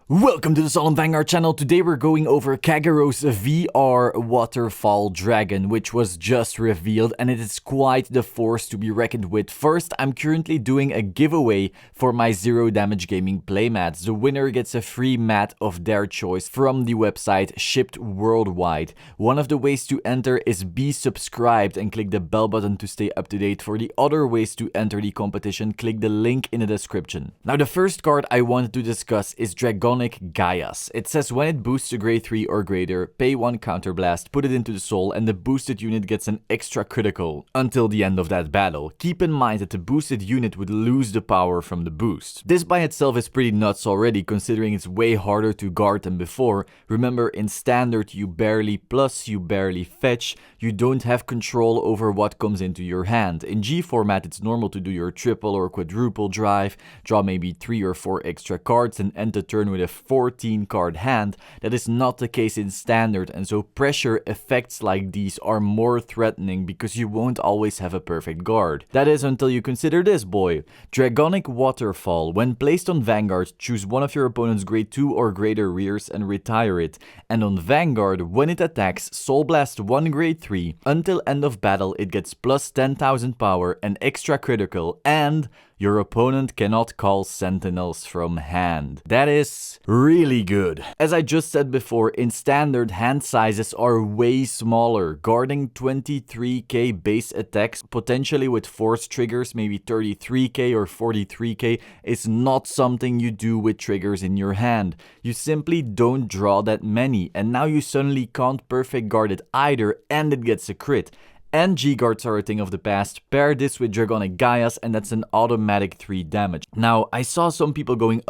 Welcome to the Solemn Vanguard channel. Today we're going over Kagerou's VR Waterfall Dragon, which was just revealed, and it is quite the force to be reckoned with. First, I'm currently doing a giveaway for my Zero Damage Gaming playmats. The winner gets a free mat of their choice from the website, shipped worldwide. One of the ways to enter is be subscribed and click the bell button to stay up to date. For the other ways to enter the competition, click the link in the description. Now, the first card I wanted to discuss is Dragonic Gaias. It says when it boosts a grade 3 or greater, pay 1 counterblast, put it into the soul, and the boosted unit gets an extra critical until the end of that battle. Keep in mind that the boosted unit would lose the power from the boost. This by itself is pretty nuts already, considering it's way harder to guard than before. Remember, in standard you barely plus, you barely fetch, you don't have control over what comes into your hand. In G format it's normal to do your triple or quadruple drive, draw maybe 3 or 4 extra cards and end the turn with a 14 card hand. That is not the case in standard, and so pressure effects like these are more threatening because you won't always have a perfect guard. That is until you consider this boy. Dragonic Waterfall. When placed on Vanguard, choose one of your opponent's grade 2 or greater rears and retire it. And on Vanguard, when it attacks, Soul Blast 1 grade 3. Until end of battle it gets plus 10,000 power, an extra critical, and your opponent cannot call sentinels from hand. That is really good. As I just said before, in standard hand sizes are way smaller. Guarding 23k base attacks, potentially with force triggers, maybe 33k or 43k, is not something you do with triggers in your hand. You simply don't draw that many, and now you suddenly can't perfect guard it either, and it gets a crit. And G-guards are a thing of the past. Pair this with Dragonic Gaias and that's an automatic 3 damage. Now, I saw some people going,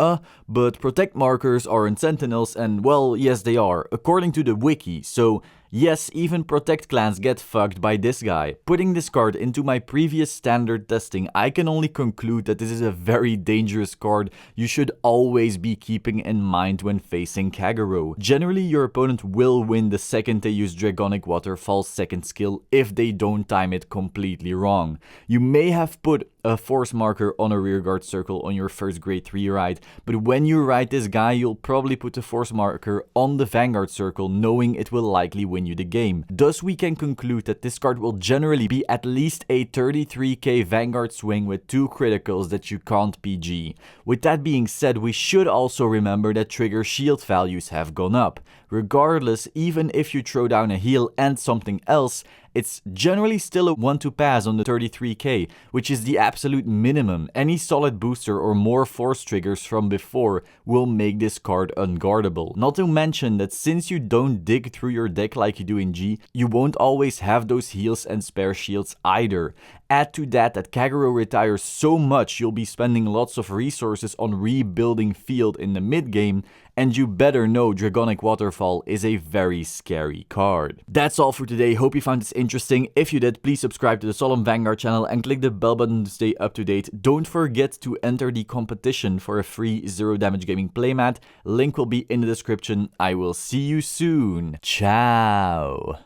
but protect markers aren't sentinels, and well, yes they are, according to the wiki. So yes, even protect clans get fucked by this guy. Putting this card into my previous standard testing, I can only conclude that this is a very dangerous card you should always be keeping in mind when facing Kagero. Generally, your opponent will win the second they use Dragonic Waterfall's second skill if they don't time it completely wrong. You may have put a force marker on a rearguard circle on your first grade 3 ride, but when you ride this guy, you'll probably put a force marker on the Vanguard circle, knowing it will likely win you the game. Thus, we can conclude that this card will generally be at least a 33k Vanguard swing with 2 criticals that you can't PG. With that being said, we should also remember that trigger shield values have gone up. Regardless, even if you throw down a heal and something else, it's generally still a 1 to pass on the 33k, which is the absolute minimum. Any solid booster or more force triggers from before will make this card unguardable. Not to mention that since you don't dig through your deck like you do in G, you won't always have those heals and spare shields either. Add to that Kagero retires so much you'll be spending lots of resources on rebuilding field in the mid game, and you better know Dragonic Waterfall is a very scary card. That's all for today. Hope you found this interesting. If you did, please subscribe to the Solemn Vanguard channel and click the bell button to stay up to date. Don't forget to enter the competition for a free Zero Damage Gaming playmat. Link will be in the description. I will see you soon. Ciao.